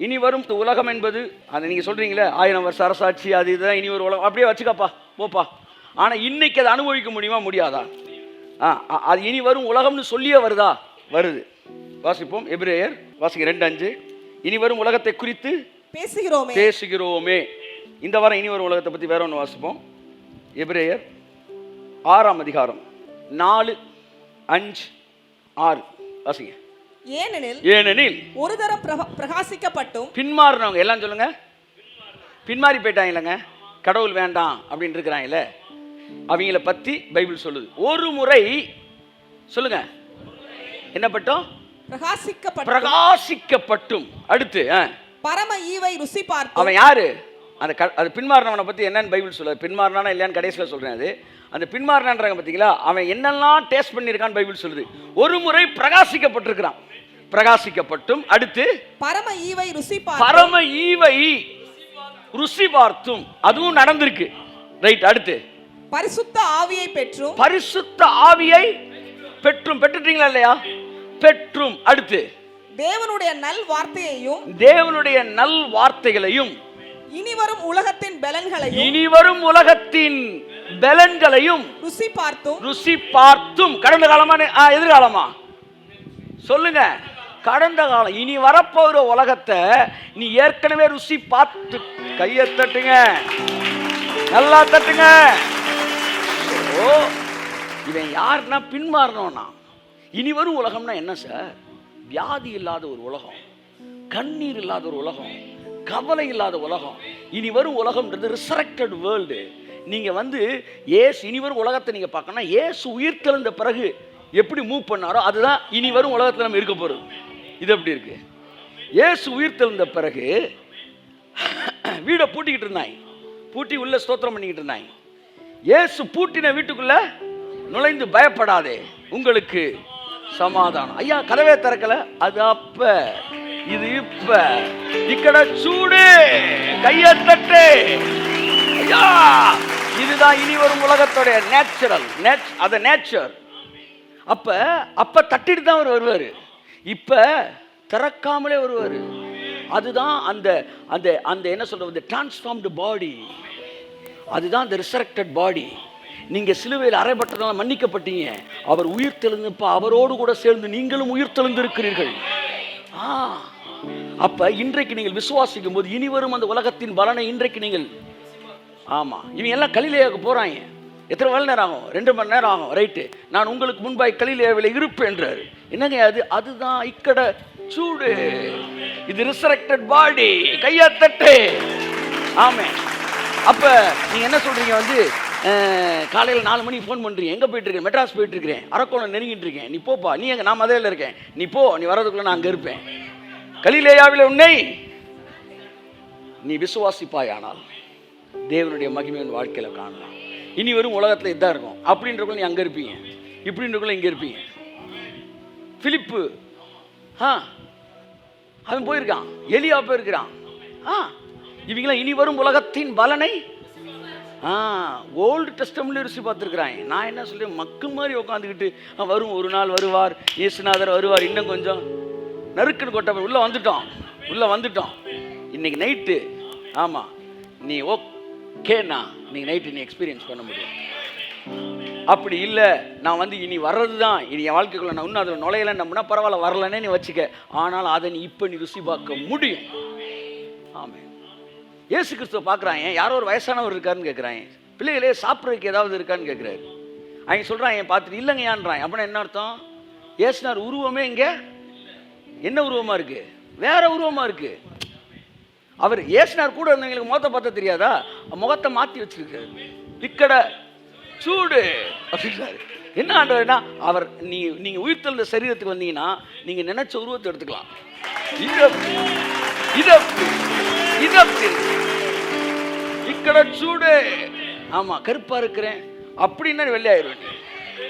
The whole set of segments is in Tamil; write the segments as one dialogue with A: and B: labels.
A: இனி வரும் உலகம் என்பது அதை நீங்கள் சொல்கிறீங்களே 1000 வருஷ அரசாட்சி அது இதுதான் இனி ஒரு உலகம், அப்படியே வச்சுக்கப்பா போப்பா. ஆனால் இன்னைக்கு அதை அனுபவிக்க முடியுமா முடியாதா? அது இனி வரும் உலகம்னு சொல்லியே வருதா? வருது. வாசிப்போம். எபிரேயர் வாசிங்க 2:5. இனி வரும் உலகத்தை குறித்து பேசுகிறோமே. இந்த வாரம் இனி வரும் உலகத்தை பற்றி வேற ஒன்று வாசிப்போம். எபிரேயர் 6ஆம் அதிகாரம் 4, 5, 6 வாசிங்க. ஏனெனில்
B: ஒரு தரம் பிரகாசிக்கப்பட்டும்
A: பின்மாறினவங்க எல்லாம் சொல்லுங்க, பின்மாறி போயிட்டாங்கல்லங்க, கடவுள் வேண்டாம் அப்படின்னு இருக்கிறாங்கல்ல, அவங்கள பத்தி பைபிள் சொல்லுது. ஒரு முறை சொல்லுங்க என்ன பட்டும்? பிரகாசிக்கப்பட்டும். அடுத்து
B: பரம ஈவை ருசி பார்த்து.
A: அவன் யாரு? அது பின்மாறினவனை பத்தி என்னன்னு பைபிள் சொல்லுது. பின்மாறினானா இல்லையான்னு கடைசியில் சொல்றேன். அது அந்த பின்மாறினான்றாங்க பார்த்தீங்களா, அவன் என்னெல்லாம் டேஸ்ட் பண்ணியிருக்கான்னு பைபிள் சொல்லுது. ஒரு முறை பிரகாசிக்கப்பட்டிருக்கிறான், பிரகாசிக்கப்பட்டும். அடுத்து
B: பரம ஈவை
A: ருசி பார்த்தும், அதுவும் நடந்திருக்கு. ரைட். அடுத்து
B: பரிசுத்த ஆவியை பெற்றும்.
A: பெற்றுட்டீங்களா இல்லையா? பெற்றும். அடுத்து
B: தேவனுடைய நல் வார்த்தைகளையும் இனி வரும் உலகத்தின் பலன்களையும் ருசி பார்த்தும். கடந்த காலமா எதிர்காலமா சொல்லுங்க? கடந்த காலம். இனி வரப்போகிற உலகத்தை நீ ஏற்கனவே ருசி பார்த்து. கையை தட்டுங்க, நல்லா தட்டுங்க. இவன் யாருன்னா பின்மாறணும்னா. இனி வரும் உலகம்னா என்ன சார்? வியாதி இல்லாத ஒரு உலகம், கண்ணீர் இல்லாத ஒரு உலகம், கவலை இல்லாத உலகம். இனி வரும் உலகம்ன்றது ரிசரக்டட் வேர்ல்டு. நீங்க இனி வரும் உலகத்தை நீங்க பார்க்கணும். இயேசு உயிர் தெழுந்த பிறகு எப்படி மூவ் பண்ணாரோ அதுதான் இனி வரும் உலகத்தில் நம்ம இருக்க போறது. இது எப்படி இருக்கு? இயேசு உயிர் தெழுந்த பிறகு வீடை பூட்டிக்கிட்டு இருந்தாங்க, பூட்டி உள்ள ஸ்தோத்திரம் பண்ணிக்கிட்டு இருந்தாங்க. இயேசு பூட்டின வீட்டுக்குள்ள நுழைந்து பயப்படாதே, உங்களுக்கு சமாதானம். ஐயா கதவே திறக்கல, அது அப்ப இது இப்ப. இக்கட சூடு, கையை தட்டு. ஐயா இதுதான் இனி வரும் உலகத்தோட நேச்சர். அப்ப தட்டிட்டு தான் அவர் வருவாரு, இப்ப திறக்காமலே வருவாரு. அதுதான் அந்த அந்த அந்த என்ன சொல்றது, டிரான்ஸ்ஃபார்ம்டு பாடி. அதுதான் அந்த ரிசரக்டட் பாடி. நீங்க சிலுவையில் அறைப்பட்டதால் மன்னிக்கப்பட்டீங்க. அவர் உயிர் தெழுந்தப்ப அவரோடு கூட சேர்ந்து நீங்களும் உயிர் தெழுந்திருக்கிறீர்கள். அப்ப இன்றைக்கு நீங்கள் விசுவாசிக்கும் போது இனி வரும் அந்த உலகத்தின் பலனை இன்றைக்கு நீங்கள். ஆமா, இவங்க எல்லாம் கலிலேயாவுக்கு போறாங்க. எத்தனை மணி நேரம் ஆகும்? 2 மணி நேரம் ஆகும். ரைட்டு. நான் உங்களுக்கு முன்பாய் கலிலேயாவில் இருப்பேன் என்றாரு. என்னங்க அதுதான் இக்கட சூடு. இது ரிசரக்டட் பாடி. கையை தட்டு. ஆமே. அப்ப நீங்க என்ன சொல்றீங்க? காலையில் 4 மணிக்கு ஃபோன் பண்ணுறீங்க, எங்கே போயிட்டு இருக்கேன்? மெட்ராஸ் போயிட்டு இருக்கிறேன், அரக்கோணம் நெருங்கிட்டு இருக்கேன். நீ போப்பா. நீ எங்கே? நான் மதுரையில் இருக்கேன். நீ போ, நீ வர்றதுக்குள்ள நான் அங்கே இருப்பேன். கலிலேயாவில் உன்னை நீ விசுவாசிப்பாயானால் தேவனுடைய மகிமையின் வாழ்க்கையில் காணலாம். இனி வரும் உலகத்தில் இதான் இருக்கும். அப்படின்றக்குள்ள நீ அங்கே இருப்பீங்க, இப்படின்றக்குள்ள இங்கே இருப்பீங்க. பிலிப்பு அவன் போயிருக்கான், எலியா போயிருக்கிறான். இவங்களாம் இனி வரும் உலகத்தின் பலனை ஓல்டு டெஸ்டமெண்ட்ல ருசி பார்த்துருக்குறாங்க. நான் என்ன சொல்றேன், மக்கள் மாதிரி உட்காந்துக்கிட்டு வரும், ஒரு நாள் வருவார், இயேசுநாதர் வருவார், இன்னும் கொஞ்சம் நறுக்குன்னு கொட்ட உள்ள வந்துட்டோம். இன்னைக்கு நைட்டு. ஆமா, நீ ஓகேண்ணா, இன்னைக்கு நைட்டு நீ எக்ஸ்பீரியன்ஸ் பண்ண முடியும். அப்படி இல்லை, நான் இனி வர்றது தான், இனி என் வாழ்க்கைக்குள்ள நான் இன்னும் அதில் நுழையலன்னு நம்பினா பரவாயில்ல, வரலன்னே நீ வச்சுக்க. ஆனால் அதை நீ இப்போ நீ ருசி பார்க்க முடியும். ஆமே. இயேசு கிறிஸ்துவ பார்க்குறாங்க, யாரோ ஒரு வயசானவர் இருக்காருன்னு கேட்குறாங்க. பிள்ளைகளே சாப்பிட்றதுக்கு ஏதாவது இருக்கான்னு கேட்குறாரு. அவங்க சொல்கிறாங்க பார்த்துட்டு இல்லைங்கயான்றாங்க. அப்படின்னா என்ன அர்த்தம்? இயேசுனார் உருவமே இங்கே என்ன உருவமாக இருக்குது? வேற உருவமாக இருக்குது. அவர் இயேசுனார் கூட இருந்தவங்களுக்கு முகத்தை பார்த்தா தெரியாதா? முகத்தை மாற்றி வச்சிருக்காரு. இக்கட சூடு அப்படின்றாரு. என்ன ஆண்டவர்னா, அவர் நீங்கள் உயிர் தெழுந்த சரீரத்துக்கு வந்தீங்கன்னா நீங்கள் நினைச்ச உருவத்தை எடுத்துக்கலாம். இக்கட சூடு. ஆமா, கருப்பா இருக்கிறேன் அப்படின்னா வெள்ளையாயிருவேன்,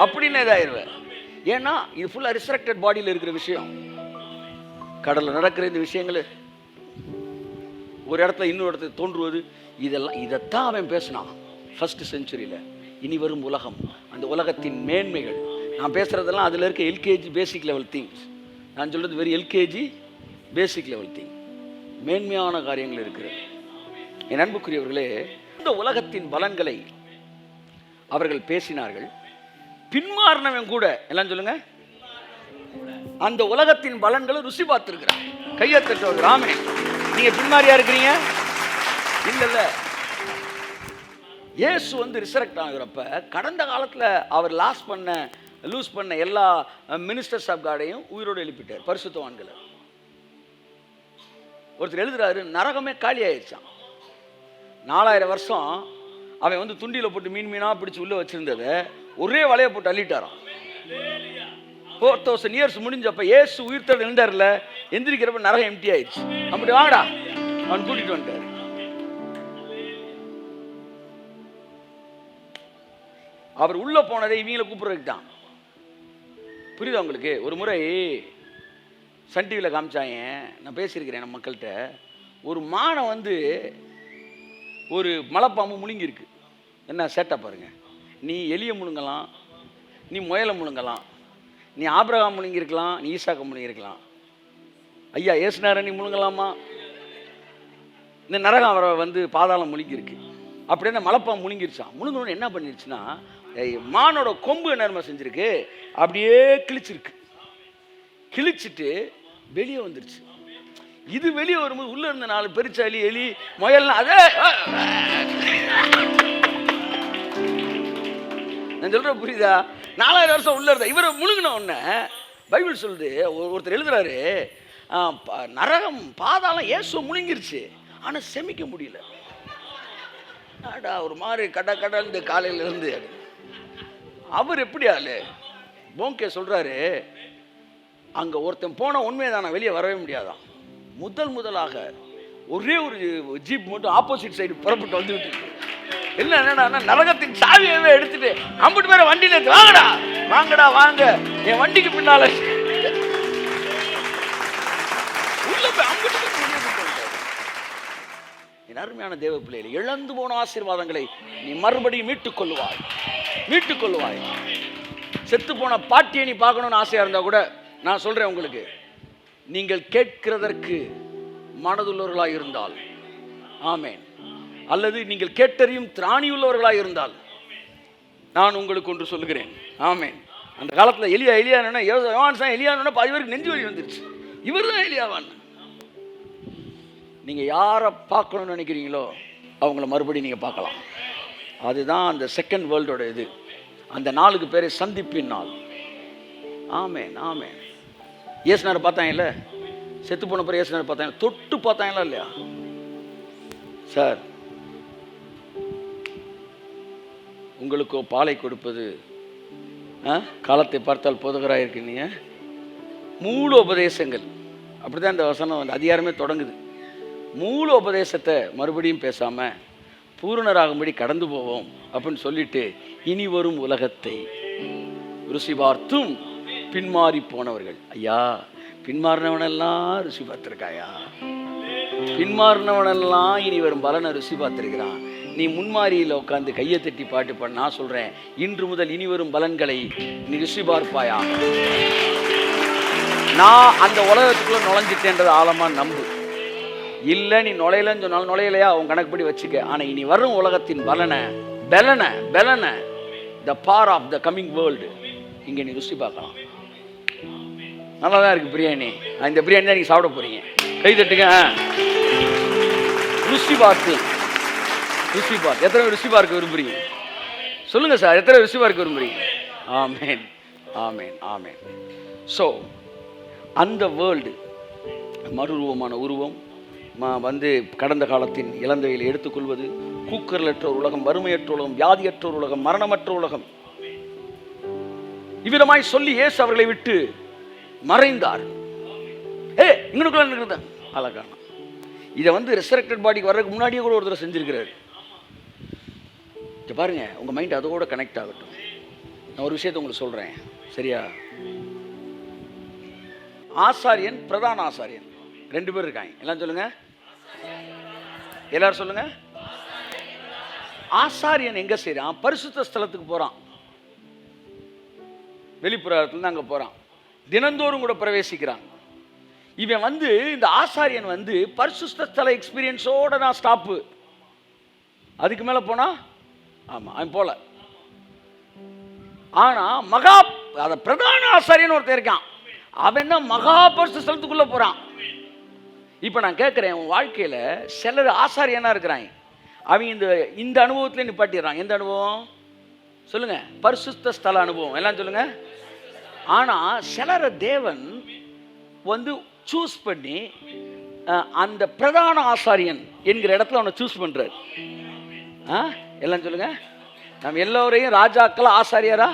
B: அப்படின்னா இதாயிருவேன். ஏன்னா இது ஃபுல்லா ரிசரக்டட் பாடியில் இருக்கிற விஷயம். கடல்ல நடக்கிற இந்த விஷயங்கள் ஒரு இடத்துல இன்னொரு இடத்துல தோன்றுவது, இதைத்தான் அவன் பேசினான் ஃபர்ஸ்ட் செஞ்சுரியில. இனி வரும் உலகம், அந்த உலகத்தின் மேன்மைகள். நான் பேசுறதெல்லாம் அதுல இருக்க எல்கேஜி பேசிக் லெவல் திங்ஸ். நான் சொல்றது வெறும் எல்கேஜி பேசிக் லெவல் திங்.
A: மேன்மையான காரியங்கள் இருக்கிறது. என் அன்புக்குரியவர்களே, இந்த உலகத்தின் பலன்களை அவர்கள் பேசினார்கள். பின்மாறினவன் கூட எல்லாம் சொல்லுங்க, அந்த உலகத்தின் பலன்களை ருசி பார்த்திருக்கிறான். கையை தட்டுவாங்க. ராமே, நீங்க பின்மாரியா இருக்கிறீங்க? இல்ல, இயேசு வந்து ரிசரக்ட் ஆகிறப்ப கடந்த காலத்தில் அவர் லூஸ் பண்ண எல்லா மினிஸ்டர்ஸ் ஆஃப் காடையும் உயிரோடு எழுப்பிட்டார், பரிசுத்தவான்களை. ஒருத்தர் எழுதுறாரு, நரகமே காலி ஆயிடுச்சான். 4000 வருஷம் அவன் வந்து துண்டியில் போட்டு மீனா பிடிச்சி உள்ள வச்சிருந்ததை ஒரே வலையை போட்டு அள்ளிட்டாரான். 4000 இயர்ஸ் முடிஞ்சப்ப இயேசு உயிர்த்தெழுந்து எழுந்தார்ல, எந்திரிக்கிறப்ப நரகம் எம்டி ஆயிடுச்சு. அப்படி வாங்கடா அவன் கூட்டிட்டு வந்துட்டார். அவர் உள்ள போனதை இவங்களை கூப்பிடுறதுக்கு தான். புரியுதா உங்களுக்கு? ஒரு முறை சன் டிவியில் காமிச்சாங்க, நான் பேசியிருக்கிறேன் நம்ம மக்கள்கிட்ட. ஒரு மானை வந்து ஒரு மலைப்பாம்பு முழுங்கிருக்கு. என்ன சேட்டை பாருங்க. நீ எலியை முழுங்கலாம், நீ முயலை முழுங்கலாம், நீ ஆபிரகாம் முழுங்கிருக்கலாம், நீ ஈசாக்க முழுங்கிருக்கலாம். ஐயா ஏசுனார நீ முழுங்கலாமா? இந்த நரகம் அவரை வந்து பாதாளம் முழுங்கிருக்கு. அப்படியே அந்த மலைப்பாம்பு முழுங்கிருச்சான். முழுங்கணும்னு என்ன பண்ணிருச்சுன்னா, மானோட கொம்பு என்ன செஞ்சிருக்கு, அப்படியே கிழிச்சிருக்கு. கிழிச்சிட்டு வெளியே வந்துருச்சு. இது வெளியே வரும்போது உள்ள இருந்த 4 பெருச்சாலி, எலி, முயல்லாம் அதே. நான் சொல்ற புரியுதா? 4000 வருஷம் உள்ள இருந்த இவரை முழுங்கின உடனே பைபிள் சொல்லுது, ஒருத்தர் எழுதுறாரு, நரகம் பாதாளம் இயேசு முழுங்கிருச்சு, ஆனா செமிக்க முடியல. ஒரு மாதிரி கடந்து காலையில இருந்து. அவர் எப்படி ஆளு? போங்கே சொல்றாரு, அங்க ஒருத்தன் போன உண்மைதானா, வெளியே வரவே முடியாதான். முதலாக ஒரே ஒரு ஜீப் மட்டும் ஆப்போசிட் சைடு புறப்பட்டு வந்து விட்டு, என்னன்னா நரகத்தின் சாவியவே எடுத்துட்டு அம்பிட்டு பேரை வண்டியில வாங்கடா வாங்கடா வாங்க, என் வண்டிக்கு பின்னால உள்ள போய் அம்பிட்டு என் அருமையான தேவ பிள்ளைகளை, இழந்து போன ஆசீர்வாதங்களை நீ மறுபடியும் மீட்டுக் கொள்ளுவாய். செத்து போன பாட்டியை நீ பார்க்கணும்னு ஆசையா இருந்தா கூட நான் சொல்றேன் உங்களுக்கு, நீங்கள் கேட்கிறதற்கு மனதுள்ளவர்களாக இருந்தால் ஆமேன், அல்லது நீங்கள் கேட்டறியும் திராணியுள்ளவர்களாக இருந்தால் நான் உங்களுக்கு ஒன்று சொல்லுகிறேன். ஆமேன். அந்த காலத்தில் எலியானா எலியானா பாதி பேருக்கு நெஞ்சு வலி வந்துருச்சு. இவர் தான் எலியாவான். நீங்கள் யாரை பார்க்கணும்னு நினைக்கிறீங்களோ அவங்கள மறுபடியும் நீங்கள் பார்க்கலாம். அதுதான் அந்த செகண்ட் வேர்ல்டோட இது. அந்த நாளுக்கு பேர் சந்திப்பின் நாள். ஆமேன் ஆமேன். இயேசுநாதரை பார்த்தாங்கல்ல, செத்து போன பிறகு இயேசுநாதரை பார்த்தாங்க, தொட்டு பார்த்தாங்களா இல்லையா? சார், உங்களுக்கோ பாலை கொடுப்பது காலத்தை பார்த்தால் போதகராக இருக்கீங்க. மூல உபதேசங்கள் அப்படிதான் இந்த வசனம் வந்து அதிகாரமே தொடங்குது. மூல உபதேசத்தை மறுபடியும் பேசாம பூரணராகும்படி கடந்து போவோம் அப்படின்னு சொல்லிட்டு, இனி வரும் உலகத்தை ருசி பார்த்தும் பின்மாறி போனவர்கள். ஐயா, பின்மாறினவனெல்லாம் ருசி பார்த்திருக்காயா? பின்மாறினவனெல்லாம் இனி வரும் பலனை ருசி பார்த்திருக்கிறான். நீ முன்மாரியில் உட்காந்து கையை தட்டி பாட்டு பண்ண. நான் சொல்றேன், இன்று முதல் இனி வரும் பலன்களை நீ ருசி பார்ப்பாயா? நான் அந்த உலகத்துக்குள்ள நுழைஞ்சிட்டேன்றது ஆழமா நம்பு. இல்லை நீ நுழையலன்னு சொன்னாலும் நுழையலையா, உன் கணக்குப்படி வச்சுக்க. ஆனால் இனி வரும் உலகத்தின் பலனை த பார் ஆஃப் த கம்மிங் வேர்ல்டு இங்கே நீ ருசி பார்க்கலாம். நல்லா தான் இருக்கு பிரியாணி. இந்த பிரியாணி தான் நீங்கள் சாப்பிட போறீங்க. கை தட்டுங்க. ருசி பார்த்து எத்தனை ருசி பார்க்க விரும்புறீங்க? சொல்லுங்க சார், எத்தனை ருசி பார்க்க விரும்புறீங்க? ஆமேன் ஆமேன் ஆமேன். ஸோ அந்த வேர்ல்டு மறுரூபமான உருவம் வந்து கடந்த காலத்தின் இளந்தையில் எடுத்துக்கொள்வது, கூக்கரலற்ற ஒரு உலகம், வறுமையற்ற உலகம், வியாதியற்ற ஒரு உலகம், மரணமற்ற உலகம். இவ்விதமாய் சொல்லி இயேசு அவர்களை விட்டு மறைந்தார். இங்கனுக்குள்ள அழகான இதை வந்து ரெசரக்டட் பாடிக்கு வர்றதுக்கு முன்னாடியே கூட ஒருத்தர் செஞ்சிருக்கிறாரு. பாருங்க, உங்க மைண்ட் அதோட கனெக்ட் ஆகட்டும். நான் ஒரு விஷயத்தை உங்களுக்கு சொல்றேன், சரியா? ஆசாரியன், பிரதான ஆசாரியன் 2 பேர் இருக்காங்க. எல்லாம் சொல்லுங்க, எல்லாரும் சொல்லுங்க. ஆசாரியன் எங்க செய்றான்? பரிசுத்த ஸ்தலத்துக்கு போறான். வெளிப்புறத்துல அங்க போறான். தினந்தோறும் கூட பிரவேசிக்கிறான். இவன் வந்து இந்த ஆசாரியன் வந்து பரிசுத்த ஸ்தல எக்ஸ்பீரியன்ஸோட நான் ஸ்டாப்பு, அதுக்கு மேலே போனா ஆமாம் அவன் போல. ஆனால் மகா அத பிரதான ஆசாரியன் ஒருத்தர் இருக்கான், அவன் தான் மகா பரிசுத்த ஸ்தலத்துக்குள்ளே போகிறான். இப்போ நான் கேட்குறேன், உன் வாழ்க்கையில் சிலர் ஆசாரியனாக இருக்கிறாங்க, அவங்க இந்த அனுபவத்தில் நிப்பாட்டிடுறாங்க. எந்த அனுபவம் சொல்லுங்க? பரிசுத்த ஸ்தல அனுபவம், எல்லாம் சொல்லுங்க. ஆனால் சிலரை தேவன் வந்து சூஸ் பண்ணி அந்த பிரதான ஆசாரியன் என்கிற இடத்துல அவனை சூஸ் பண்ணுறாரு. எல்லாம் சொல்லுங்க. நம்ம எல்லோரையும் ராஜாக்கள் ஆசாரியரா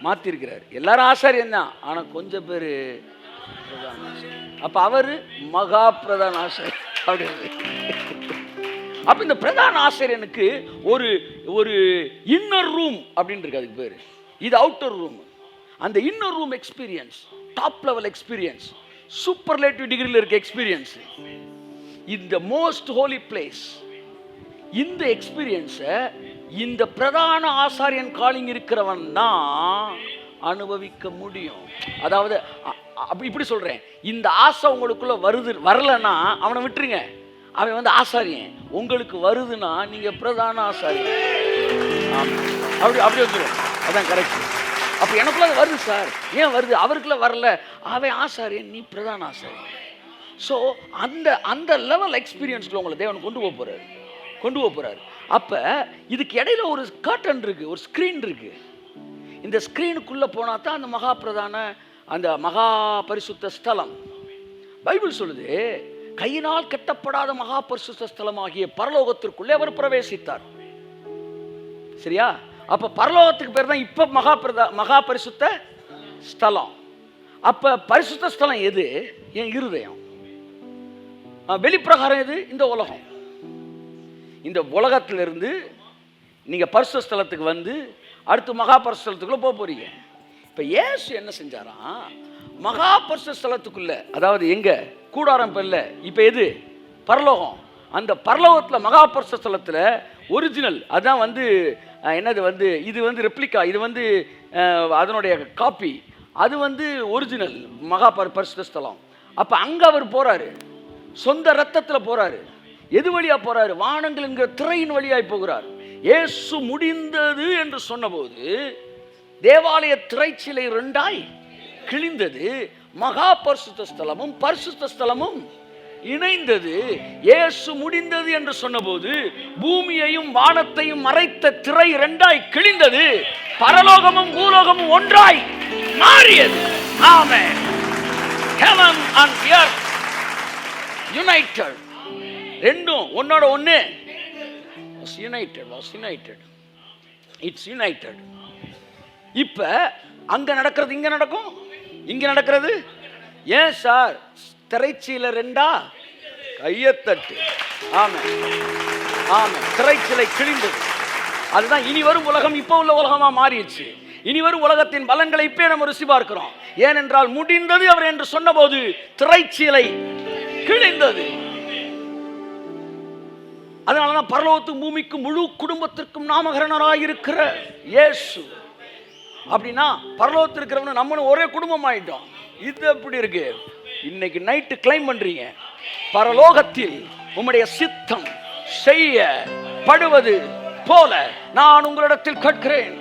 A: மாற்றிருக்கிறார். எல்லாரும் ஆசாரியன் தான், ஆனால் கொஞ்சம் பேர் பிரதான ஆசாரியன். அப்போ அவர் மகா பிரதான ஆசாரியன் அப்படின்னு. அப்போ இந்த பிரதான ஆசிரியனுக்கு ஒரு ஒரு இன்னர் ரூம் அப்படின்னு இருக்கு, அதுக்கு பேர். இது அவுட்டர் ரூம். அந்த inner room experience, top level experience, superlative டிகிரியில் இருக்க எக்ஸ்பீரியன்ஸ், இந்த மோஸ்ட் ஹோலி பிளேஸ். இந்த எக்ஸ்பீரியன்ஸை இந்த பிரதான ஆசாரியன் காலிங் இருக்கிறவன் தான் அனுபவிக்க முடியும். அதாவது இப்படி சொல்றேன், இந்த ஆசை உங்களுக்குள்ள வரலன்னா அவனை விட்டுருங்க, அவன் வந்து ஆசாரியன். உங்களுக்கு வருதுன்னா நீங்க பிரதான ஆசாரியன். அப்படி வந்துடும், அதான் கரெக்ட். அப்போ எனக்குள்ள அது வருது சார், ஏன் வருது? அவருக்குள்ள வரல, அவன் ஆசாரியன், நீ பிரதான ஆசாரியன். ஸோ அந்த லெவல் எக்ஸ்பீரியன்ஸ்ல உங்களை தேவன் கொண்டு போக போறாரு. அப்போ இதுக்கு இடையில ஒரு கர்டன் இருக்கு, ஒரு ஸ்க்ரீன் இருக்கு. இந்த ஸ்க்ரீனுக்குள்ள போனா தான் அந்த மகா பிரதான, அந்த மகா பரிசுத்த ஸ்தலம். பைபிள் சொல்லுது, கையினால் கட்டப்படாத மகா பரிசுத்த ஸ்தலம் ஆகிய பரலோகத்திற்குள்ளே அவர் பிரவேசித்தார். சரியா? அப்ப பரலோகத்துக்கு பேர் தான் இப்ப மகா பரிசுத்த ஸ்தலம். அப்ப பரிசுத்த ஸ்தலம் எது? என் இருதயம். வெளிப்பிரகாரம் எது? இந்த உலகம். இந்த உலகத்திலிருந்து நீங்க பரிசுத்த ஸ்தலத்துக்கு வந்து அடுத்து மகா பரிசுத்த ஸ்தலத்துக்குள்ள போக போறீங்க. இப்ப இயேசு என்ன செஞ்சாராம்? மகா பரிசுத்த ஸ்தலத்துக்குள்ள, அதாவது எங்க கூடாரம் இல்ல, இப்ப எது? பரலோகம். அந்த பரலோகத்துல மகா பரிசுத்த ஸ்தலத்துல ஒரிஜினல், அதான் வந்து என்னது வந்து, இது வந்து ரெப்ளிகா, இது வந்து அதனுடைய காப்பி, அது வந்து ஒரிஜினல் மகா பரிசுத்த ஸ்தலம். அப்ப அங்க அவர் போறாரு, சொந்த ரத்தத்துல போறாரு. எது வழியா போறாரு? வானங்கள் என்கிற திரையின் வழியாய் போகிறார். இயேசு முடிந்தது என்று சொன்னபோது தேவாலய திரைச்சீலை ரெண்டாய் கிழிந்தது. மகா பரிசுத்த ஸ்தலமும் பரிசுத்த ஸ்தலமும் இணைந்தது. இயேசு முடிந்தது என்று சொன்னபோது பூமியையும் வானத்தையும் மறைத்த திரை ரெண்டாய் கிழிந்தது. பரலோகமும் பூலோகமும் ஒன்றாய் மாறியது. ஆமென். Heaven and earth united. ரெண்டும் ஒன்னோட ஒண்ணு. was united. It's united. இப்ப அங்க நடக்கிறது இங்க நடக்கும், இங்க நடக்கிறது. ஏன் சார்? திரைச்சீலை ரெண்டா கையத்தட்டு. ஆமென், ஆமென். திரைச்சீலை கிழிந்தது. அதுதான் இனி வரும் உலகம் இப்ப உள்ள உலகமா மாறிடுச்சு. இனி வரும் உலகத்தின் பலன்களை இப்பே நம்ம ருசி பார்க்கிறோம். ஏனென்றால் முடிந்தது அவர் என்று சொன்னபோது திரைச்சீலை கிழிந்தது. அதனாலதான் பரலோகத்துக்கும் பூமிக்கும் முழு குடும்பத்திற்கும் நாமகரணராயிருக்கிற இயேசு. அப்படின்னா பரலோகத்தில் இருக்கிறவங்க நம்மளும் ஒரே குடும்பம் ஆயிட்டோம். இது எப்படி இருக்கு? இன்னைக்கு நைட்டு கிளைம் பண்றீங்க, பரலோகத்தில் உம்முடைய சித்தம் செய்யப்படுவது போல நான் உங்களிடத்தில் கேட்கிறேன்.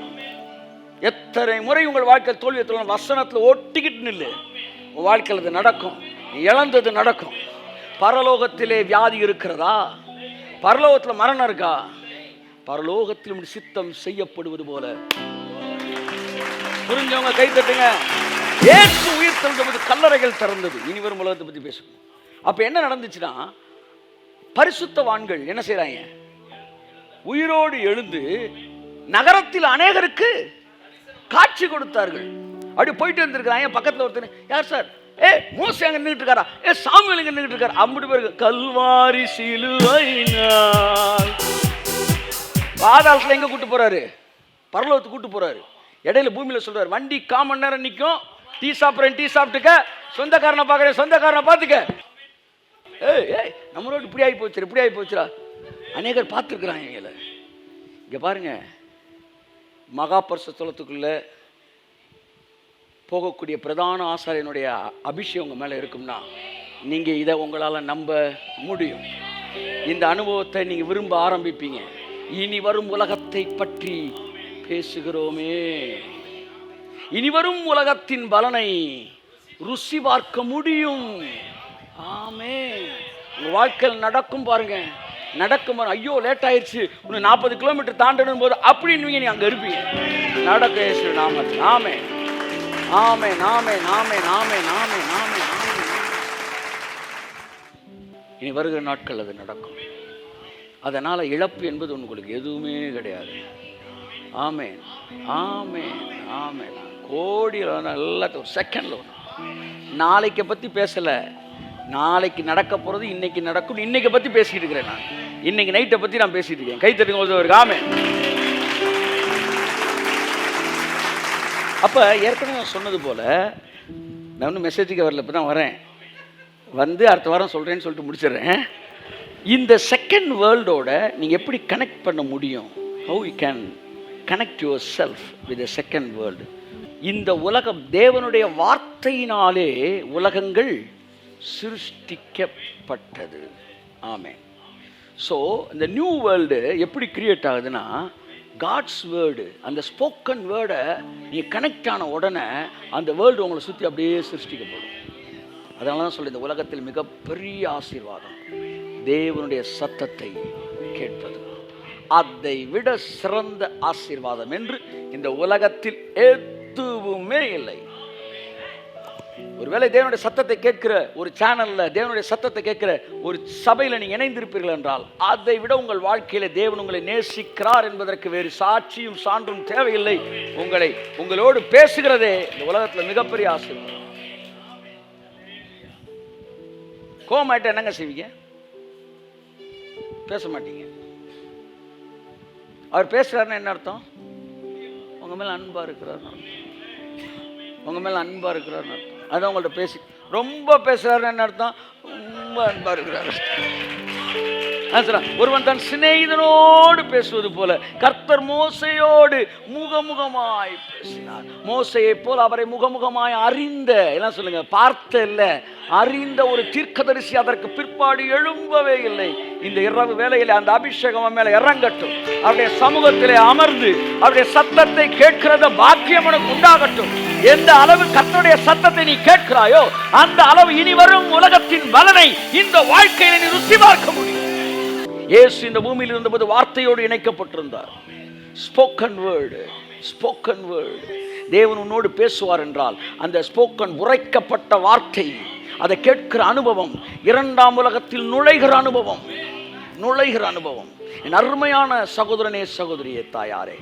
A: எத்தனை முறை உங்கள் வாழ்க்கை தோல்வியத்தில் வசனத்தில் ஒட்டிக்கிட்டு நில்லு, உன் வாழ்க்கையில் அது நடக்கும். இழந்தது நடக்கும். பரலோகத்திலே வியாதி இருக்கிறதா? பரலோகத்தில் மரணம் இருக்கா? பரலோகத்தில் சித்தம் செய்யப்படுவது போல. புரிஞ்சவங்க கை தட்டுங்க. இயேசு உயிர் தெழுந்தபோது கல்லறைகள் திறந்தது. இனி வரும் உலகத்தை பத்தி பேசும். அப்ப என்ன நடந்துச்சுன்னா, பரிசுத்தவான்கள் என்ன செய்றாங்க? உயிரோடு எழுந்து நகரத்தில் அநேகருக்கு காட்சி கொடுத்தார்கள். அப்படி போயிட்டு இருந்திருக்கிறாங்க. பக்கத்தில் ஒருத்தர், யார் சார்? மோசே அங்க நின்றுட்டு இருக்காரா? சாமுவேல் அங்க நின்றுட்டு இருக்காரு. அப்படி பேருக்கு கல்வாரி சிலுவையினால். பாதாளத்துல எங்க கூட்டு போறாரு? பரலோகத்துக்கு கூட்டு போறாரு. இடையில பூமியில சொல்றாரு, வண்டி 1/4 மணி நேரம் நிற்கும், டீ சாப்பிட்றேன், டீ சாப்பிட்டுக்க, சொந்தக்காரனை பார்க்குறேன், சொந்தக்காரனை பார்த்துக்க. ஏய் நம்மளோட இப்படி ஆகி போச்சு, இப்படி ஆகி போச்சுரா. அநேகர் பார்த்துருக்குறாங்க. எங்களை இங்க பாருங்க, மகா பரிசுத்த ஸ்தலத்துக்குள்ள போகக்கூடிய பிரதான ஆசாரியனுடைய அபிஷேகம் உங்க மேல இருக்கும்னா நீங்கள் இதை உங்களால் நம்ப முடியும். இந்த அனுபவத்தை நீங்கள் விரும்ப ஆரம்பிப்பீங்க. இனி வரும் உலகத்தை பற்றி பேசுகிறோமே, இனி வரும் உலகத்தின் பலனை ருசி பார்க்க முடியும். ஆமென். உங்கள் வாழ்க்கையில் நடக்கும் பாருங்க, நடக்கும் பாருங்க. ஐயோ லேட் ஆயிடுச்சு, இன்னும் 40 கிலோமீட்டர் தாண்டணும் போது அப்படின்னு நீ அங்கே இருப்பீங்க. நடக்க இயேசு நாமத்தில். ஆமென், ஆமென், ஆமென், ஆமென், ஆமென், ஆமென், ஆமென். இனி வருகிற நாட்கள் அது நடக்கும். அதனால் இழப்பு என்பது உங்களுக்கு எதுவுமே கிடையாது. ஆமென், ஆமென், ஆமென். கோடியில் எல்லாத்தையும் ஒரு செகண்டில் வரும். நாளைக்கு பற்றி பேசலை, நாளைக்கு நடக்க போகிறது இன்னைக்கு நடக்கும். இன்னைக்கு பற்றி பேசிக்கிட்டு இருக்கிறேன். நான் இன்னைக்கு நைட்டை பற்றி நான் பேசிட்டு இருக்கேன். கை தட்டுங்க ஒருத்தருக்கு. ஆமென். அப்போ ஏற்கனவே நான் சொன்னது போல், நான் ஒன்றும் மெசேஜுக்கு வரல, இப்போ தான் வரேன். வந்து அடுத்த வாரம் சொல்கிறேன்னு சொல்லிட்டு முடிச்சிடுறேன். இந்த செகண்ட் வேர்ல்டோட நீங்கள் எப்படி கனெக்ட் பண்ண முடியும்? How you can connect your self with the second world? இந்த உலகம் தேவனுடைய வார்த்தையினாலே உலகங்கள் சிருஷ்டிக்கப்பட்டது. ஆமென். ஸோ இந்த நியூ வேர்ல்டு எப்படி கிரியேட் ஆகுதுன்னா, காட்ஸ் வேர்டு, அந்த ஸ்போக்கன் வேர்டை நீங்கள் கனெக்ட் ஆன உடனே அந்த வேர்ல்டு உங்களை சுற்றி அப்படியே சிருஷ்டிக்கப்படும். அதனால தான் சொல்லி, இந்த உலகத்தில் மிகப்பெரிய ஆசீர்வாதம் தேவனுடைய சத்தத்தை கேட்பது. அதை விட சிறந்த ஆசீர்வாதம் என்று இந்த உலகத்தில் எதுவுமே இல்லை. ஒருவேளை தேவனுடைய சத்தத்தை கேட்கிற ஒரு சேனல்ல, தேவனுடைய சத்தத்தை கேட்கிற ஒரு சபையில் நீங்கள் இணைந்திருப்பீர்கள் என்றால், அதை விட உங்கள் வாழ்க்கையில தேவன் உங்களை நேசிக்கிறார் என்பதற்கு வேறு சாட்சியும் சான்றும் தேவையில்லை. உங்களோடு பேசுகிறதே இந்த உலகத்தில் மிகப்பெரிய ஆசீர்வாதம். கோமாயிட்ட என்னங்க செய்வீங்க? பேச மாட்டீங்க. அவர் பேசுறாருன்னு என்ன அர்த்தம்? உங்க மேல அன்பா இருக்கிறார், உங்க மேல அன்பா இருக்கிறார் அர்த்தம். அதான் உங்கள்ட்ட பேசி ரொம்ப பேசுறாருன்னு என்ன அர்த்தம்? ரொம்ப அன்பா இருக்கிறார். ஒருவன் தன் சிநேகிதனோடு பேசுவது போல கர்த்தர் மோசையோடு முகமுகமாய் பேசினார். மோசையை போல அவரை முகமுகமாய் அறிந்த, எல்லாம் சொல்லுங்க, பார்த்த இல்ல, அறிந்த ஒரு தீர்க்கதரிசி அதற்கு பிற்பாடு எழும்பவே இல்லை. இந்த இரவு வேளையிலே அந்த அபிஷேகம் மேல இறங்கட்டும். அவருடைய சமூகத்திலே அமர்ந்து அவருடைய சத்தத்தை கேட்கிறத பாக்கியம் உனக்கு உண்டாகட்டும். எந்த அளவு கர்த்தருடைய சத்தத்தை நீ கேட்கிறாயோ அந்த அளவு இனி வரும் உலகத்தின் பலனை இந்த வாழ்க்கையில நீ ருசி பார்க்க முடியும். இயேசு இந்த பூமியில் இருந்தபோது வார்த்தையோடு இணைக்கப்பட்டிருந்தார். Spoken word, spoken word. தேவன் உன்னோடு பேசுவார் என்றால் அந்த ஸ்போக்கன் உரைக்கப்பட்ட வார்த்தை, அதை கேட்கிற அனுபவம், இரண்டாம் உலகத்தில் நுழைகிற அனுபவம், நுழைகிற அனுபவம். என் அருமையான சகோதரனே, சகோதரியே, தாயாரே,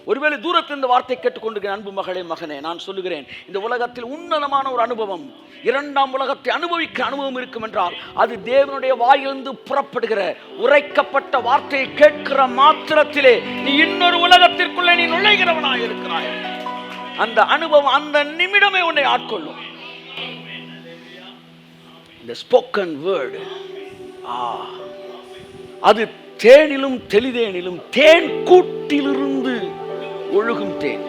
A: ஒருவேளை தூரத்தில் இந்த வார்த்தை கேட்டுக்கொண்டிருக்கிற அன்பு மகளே, மகனே, நான் சொல்லுகிறேன், இந்த உலகத்தில் உன்னதமான ஒரு அனுபவம், இரண்டாம் உலகத்தை அனுபவிக்க அனுபவம் இருக்கும் என்றால் அது தேவனுடைய வாயிலிருந்து புறப்படுகிற உரைக்கப்பட்ட வார்த்தையை கேட்கிற மாத்திரத்திலே நீ இன்னொரு உலகத்திற்குள்ளே நீ நுழைகிறவனாக இருக்கிறாய். அந்த அனுபவம் அந்த நிமிடமே உன்னை ஆட்கொள்ளும். இந்த ஸ்போக்கன் வேர்டு, அது தேனிலும் தெளிதேனிலும் தேன் கூட்டிலிருந்து ஒழுகும் தேன்.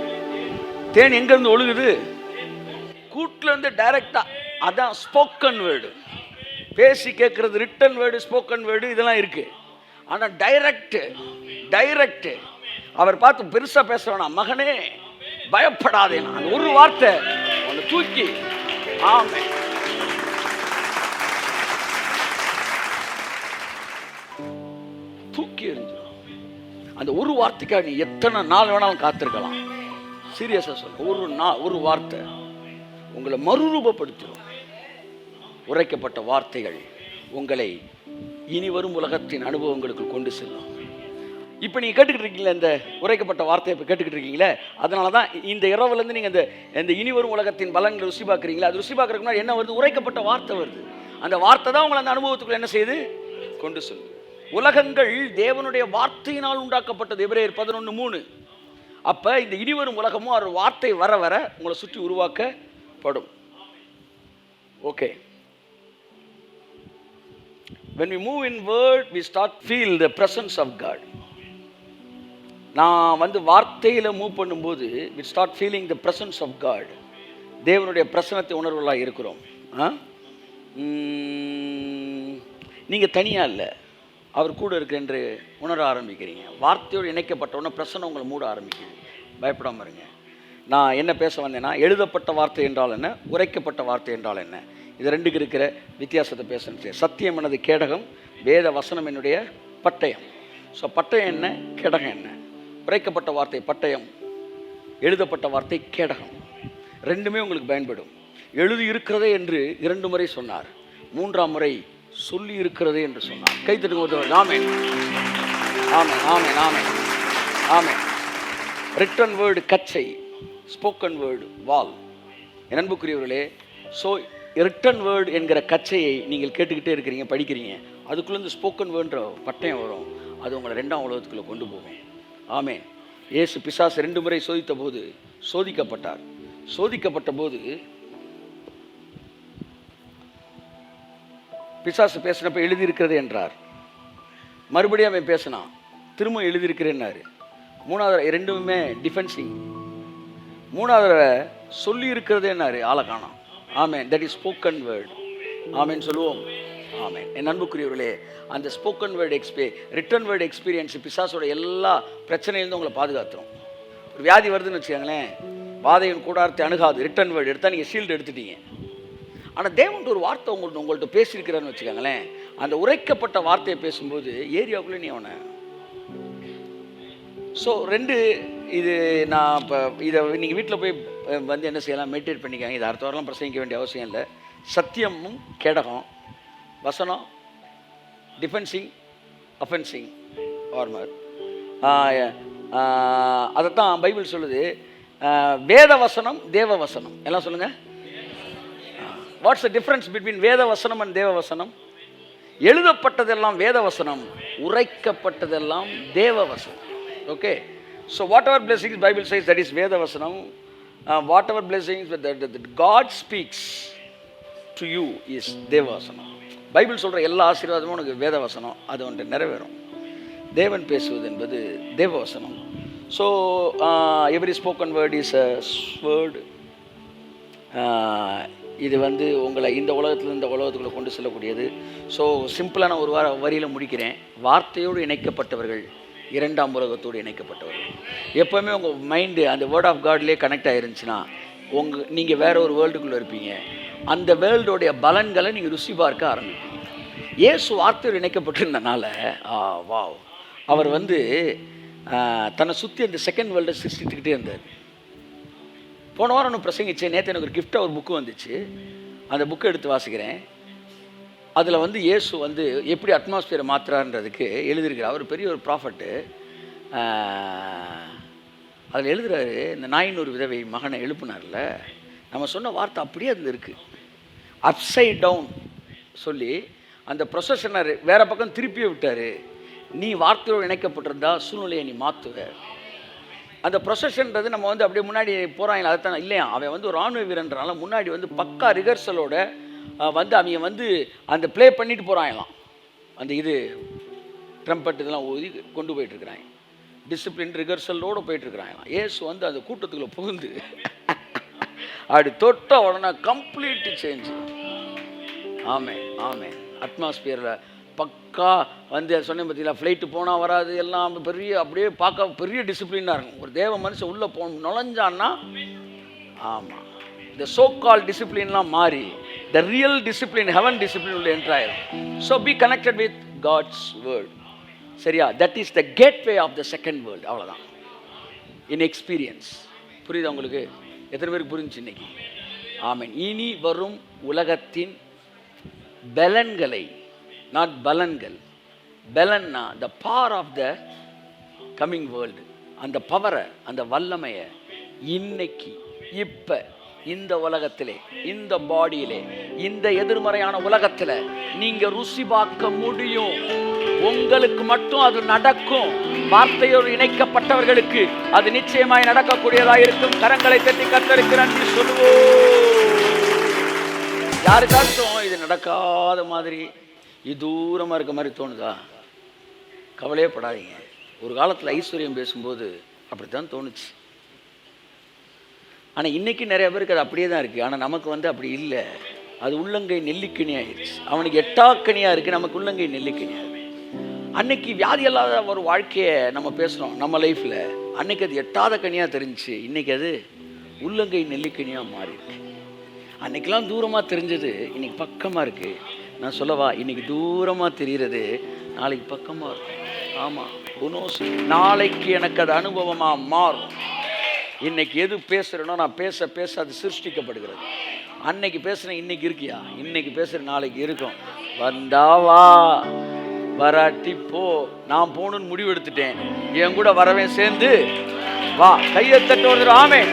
A: தேன் எங்கிருந்து ஒழுகுது? கூட்டுல இருந்து டைரக்டா. அதான் ஸ்போக்கன் வேர்டு. பேசி கேட்கறது ரிட்டன் வேர்டு, ஸ்போக்கன் வேர்டு இதெல்லாம் இருக்கு. ஆனா டைரக்ட் அவர் பார்த்து பெருசா பேசுறவனா, மகனே பயப்படாதே, நான் ஒரு வார்த்தை உன்னை தூக்கி, ஆமென், தூக்கி எறிஞ்சிடும். அந்த ஒரு வார்த்தைக்காக நீ எத்தனை நாள் வேணாலும் காத்திருக்கலாம். சீரியஸா சொல்ல, ஒரு வார்த்தை உங்களை மறுரூபப்படுத்திடும். உரைக்கப்பட்ட வார்த்தைகள் உங்களை இனி வரும் உலகத்தின் அனுபவங்களுக்கு கொண்டு செல்லும். இப்போ நீங்கள் கேட்டுக்கிட்டு இருக்கீங்களா? இந்த உரைக்கப்பட்ட வார்த்தையை இப்போ கேட்டுக்கிட்டு இருக்கீங்களே, அதனால தான் இந்த இரவுலேருந்து நீங்கள் இந்த இனி வரும் உலகத்தின் பலன்களை ருசி பார்க்குறீங்களா? அது ருசி பார்க்குறதுக்கு முன்னாடி என்ன வருது? உரைக்கப்பட்ட வார்த்தை வருது. அந்த வார்த்தை தான் உங்களை அந்த அனுபவத்துக்குள்ள என்ன செய்யுது? கொண்டு செல்லுது. உலகங்கள் தேவனுடைய வார்த்தையினால் உண்டாக்கப்பட்டது. எபிரேயர் 11:3. அப்போ இந்த இனிவரும் உலகமும் ஒரு வார்த்தை வர வர உங்களை சுற்றி உருவாக்கப்படும். Okay, when we move in word we start feel the presence of God. நான் வார்த்தையில் மூவ் பண்ணும்போது we start feeling the presence of God. தேவனுடைய பிரசன்னத்தை உணர்வுகளாக இருக்கிறோம்.
B: நீங்கள் தனியாக இல்லை, அவர் கூட இருக்கு என்று உணர ஆரம்பிக்கிறீங்க. வார்த்தையோடு இணைக்கப்பட்ட உடனே பிரசன்னம் உங்களை மூட ஆரம்பிக்குது. பயப்படாமல் இருங்க. நான் என்ன பேச வந்தேன்னா, எழுதப்பட்ட வார்த்தை என்றால் என்ன, உரைக்கப்பட்ட வார்த்தை என்றால் என்ன, இது ரெண்டுக்கு இருக்கிற வித்தியாசத்தை பேசணும். சத்தியம் எனது கேடகம், வேத வசனம் என்னுடைய பட்டயம். ஸோ பட்டயம் என்ன, கேடகம் என்ன? உரைக்கப்பட்ட வார்த்தை பட்டயம், எழுதப்பட்ட வார்த்தை கேடகம். ரெண்டுமே உங்களுக்கு பயன்படும். எழுதி இருக்கிறதே என்று 2 முறை சொன்னார், 3ஆம் முறை சொல்லி இருக்கிறதே என்று சொன்னார். கைத்தட்டுங்க. ஆமென், ஆமென், ஆமென், ஆமென், ஆமென். ரிட்டன் வேர்டு கச்சை, ஸ்போக்கன் வேர்டு வால். என் அன்புக்குரியவர்களே, ஸோ ரிட்டன் வேர்டு என்கிற கச்சையை நீங்கள் கேட்டுக்கிட்டே இருக்கிறீங்க, படிக்கிறீங்க. அதுக்குள்ளே இந்த ஸ்போக்கன் வேர்டுன்ற பட்டயம் வரும். அது உங்களை 2ஆம் உலகத்துக்குள்ளே கொண்டு போகும். ஆமென். இயேசு பிசாசு 2 முறை சோதித்த போது சோதிக்கப்பட்டார். சோதிக்கப்பட்ட போது பிசாசு பேசினப்ப எழுதியிருக்கிறது என்றார். மறுபடியும் அவன் பேசினான், திரும்ப எழுதியிருக்கிறேன்னாரு. 3வது 2மே டிஃபென்சிங். 3வது சொல்லி இருக்கிறது என்னாரு, ஆளை காணோம். ஆமென். That is spoken word. ஆமென் சொல்லுவோம். ஆமென். என் அன்புக்குரியவர்களே, அந்த spoken word written word experience பிசாசோட எல்லா பிரச்சனையிலிருந்து உங்களை பாதுகாத்துரும். ஒரு வியாதி வருதுன்னு வச்சுக்கோங்களேன், வாதையின் கூடாரத்தை அணுகாது. ரிட்டன் வேர்டு எடுத்தால் நீங்கள் ஷீல்டு எடுத்துட்டீங்க. ஆனால் தேவன் ஒரு வார்த்தை உங்கள்கிட்ட பேசியிருக்கிறான்னு வச்சுக்கோங்களேன், அந்த உரைக்கப்பட்ட வார்த்தையை பேசும்போது ஏரியாவுக்குள்ளே நீ அவனை. ஸோ 2 இது நான் இப்போ இதை நீங்கள் வீட்டில் போய் வந்து என்ன செய்யலாம், மெடிடேட் பண்ணிக்காங்க. இது அடுத்த வாரம்லாம் பிரசங்கிக்க வேண்டிய அவசியம் இல்லை. சத்தியமும் கேடகம், வசனம் டிஃபென்சிங், அஃபென்சிங் ஆர்மர். அதைத்தான் பைபிள் சொல்லுது. வேத வசனம், தேவ வசனம். எல்லாம் சொல்லுங்கள். வாட்ஸ் த டிஃப்ரென்ஸ் பிட்வீன் வேத வசனம் அண்ட் தேவ வசனம்? எழுதப்பட்டதெல்லாம் வேத வசனம், உரைக்கப்பட்டதெல்லாம் தேவ வசனம். Okay. So what ever blessings Bible says that is வேத வசனம். What ever blessings that God speaks to you is தேவ வசனம். பைபிள் சொல்கிற எல்லா ஆசீர்வாதமும் உனக்கு வேத வசனம், அது ஒன்று நிறைவேறும். தேவன் பேசுவது என்பது தேவ வசனம். So every spoken word is a word. இது வந்து உங்களை இந்த உலகத்தில் இந்த உலகத்துக்குள்ளே கொண்டு செல்லக்கூடியது. ஸோ சிம்பிளான ஒரு வரியில் முடிக்கிறேன். வார்த்தையோடு இணைக்கப்பட்டவர்கள் 2ஆம் உலகத்தோடு இணைக்கப்பட்டவர்கள். எப்போவுமே உங்கள் மைண்டு அந்த வேர்ட் ஆஃப் காட்லேயே கனெக்ட் ஆகிருந்துச்சுன்னா நீங்கள் வேற ஒரு வேர்ல்டுக்குள்ளே இருப்பீங்க. அந்த வேர்ல்டோடைய பலன்களை நீங்கள் ருசி பார்க்க ஆரம்பிப்பீங்க. இயேசு வார்த்தையோடு இணைக்கப்பட்டிருந்தனால வாவ், அவர் வந்து தன்னை சுற்றி அந்த செகண்ட் வேர்ல்டை சிருஷ்டித்துக்கிட்டே இருந்தார். போன வாரம் நான் பிரசங்கிச்சேன். நேற்று எனக்கு ஒரு கிஃப்டாக ஒரு புக்கு வந்துச்சு. அந்த புக்கை எடுத்து வாசிக்கிறேன். அதில் வந்து இயேசு வந்து எப்படி அட்மாஸ்பியரை மாற்றுறாருன்றதுக்கு எழுதியிருக்கிறார். அவர் பெரிய ஒரு ப்ராஃபட்டு. அதில் எழுதுகிறாரு, இந்த நாயின் ஒரு விதவை மகனை எழுப்புனார்ல, நம்ம சொன்ன வார்த்தை அப்படியே அதில் இருக்குது. அப்சைட் டவுன் சொல்லி அந்த ப்ரொசஷனர் வேறு பக்கம் திருப்பியே விட்டார். நீ வார்த்தையோடு இணைக்கப்பட்டிருந்தா சூழ்நிலையை நீ மாற்றுவ. அந்த ப்ரொசஷன்றது நம்ம வந்து அப்படியே முன்னாடி போகிறாங்க. அதுதான் இல்லையா, அவன் வந்து ஒரு ராணுவ வீரன்றனால முன்னாடி வந்து பக்கா ரிஹர்சலோட வந்து அவங்க வந்து அந்த ப்ளே பண்ணிட்டு போகிறாங்களாம். அந்த இது ட்ரம்பட் இதெல்லாம் ஊதி கொண்டு போயிட்டுருக்குறாங்க. டிசிப்ளின் ரிஹர்சலோடு போயிட்டுருக்குறாங்களாம். ஏசு வந்து அந்த கூட்டத்துக்குள்ளே புகுந்து அப்படி தொட்ட உடனே கம்ப்ளீட் சேஞ்ச். ஆமென், ஆமென். அட்மாஸ்பியரில் பக்கா வந்து சொன்ன பார்த்தீங்களா, ஃப்ளைட்டு போனால் வராது, எல்லாம் பெரிய அப்படியே பார்க்க பெரிய டிசிப்ளினாக இருக்கும். ஒரு தேவ மனுஷன் உள்ளே நுழைஞ்சான்னா, ஆமாம், இந்த சோ கால் டிசிப்ளின்லாம் மாறி the real discipline, heaven discipline உள்ள என்ட்ராயிரும். So be connected with God's word. சரியா? That is the gateway of the second world. அவ்வளோதான் இன் எக்ஸ்பீரியன்ஸ். புரியுதா உங்களுக்கு? எத்தனை பேருக்கு புரிஞ்சுச்சு இன்னைக்கு? ஆமென். இனி வரும் உலகத்தின் பலன்களை, நாட் பலன்கள், பலன்னா the power of the coming world, அந்த பவரை, அந்த வல்லமையை இன்னைக்கு இப்போ இந்த உலகத்திலே, இந்த பாடியிலே, இந்த எதிர்மறையான உலகத்தில் நீங்கள் ருசி பார்க்க முடியும். உங்களுக்கு மட்டும் அது நடக்கும். வார்த்தையோடு இணைக்கப்பட்டவர்களுக்கு அது நிச்சயமாய் நடக்கக்கூடியதாக இருக்கும். கரங்களை தட்டி கர்த்தருக்கு நன்றி சொல்லுவோம். யாருக்காச்சும் இது நடக்காத மாதிரி, இது தூரமாக இருக்க மாதிரி தோணுதா? கவலையே படாதீங்க. ஒரு காலத்தில் ஐஸ்வர்யம் பேசும்போது அப்படித்தான் தோணுச்சு. ஆனால் இன்றைக்கி நிறைய பேருக்கு அது அப்படியே தான் இருக்குது. ஆனால் நமக்கு வந்து அப்படி இல்லை.
A: அது உள்ளங்கை நெல்லிக்கனி ஆயிடுச்சு. அவனுக்கு எட்டாக்கனியாக இருக்குது, நமக்கு உள்ளங்கை நெல்லிக்கனியாக. அன்னைக்கு வியாதி இல்லாத ஒரு வாழ்க்கையை நம்ம பேசுகிறோம் நம்ம லைஃப்பில். அன்னைக்கு அது எட்டாத கனியாக தெரிஞ்சிச்சு, இன்றைக்கி அது உள்ளங்கை நெல்லிக்கனியாக மாறிடுச்சு. அன்னைக்கெல்லாம் தூரமாக தெரிஞ்சது இன்னைக்கு பக்கமாக இருக்குது. நான் சொல்லவா, இன்னைக்கு தூரமாக தெரிகிறது நாளைக்கு பக்கமாக இருக்கும். ஆமாம், குனோஸ் நாளைக்கு எனக்கு அது அனுபவமாக மாறும். இன்னைக்கு எது பேசுகிறேனோ நான் பேச பேச அது சிருஷ்டிக்கப்படுகிறது. அன்னைக்கு பேசுகிறேன், இன்னைக்கு இருக்கியா? இன்னைக்கு பேசுகிற நாளைக்கு இருக்கும். வந்தாவா, வராட்டி போ. நான் போகணுன்னு முடிவு எடுத்துட்டேன், என் கூட வரவே சேர்ந்து வா. கையை தட்டு ஒரு ஆமென்.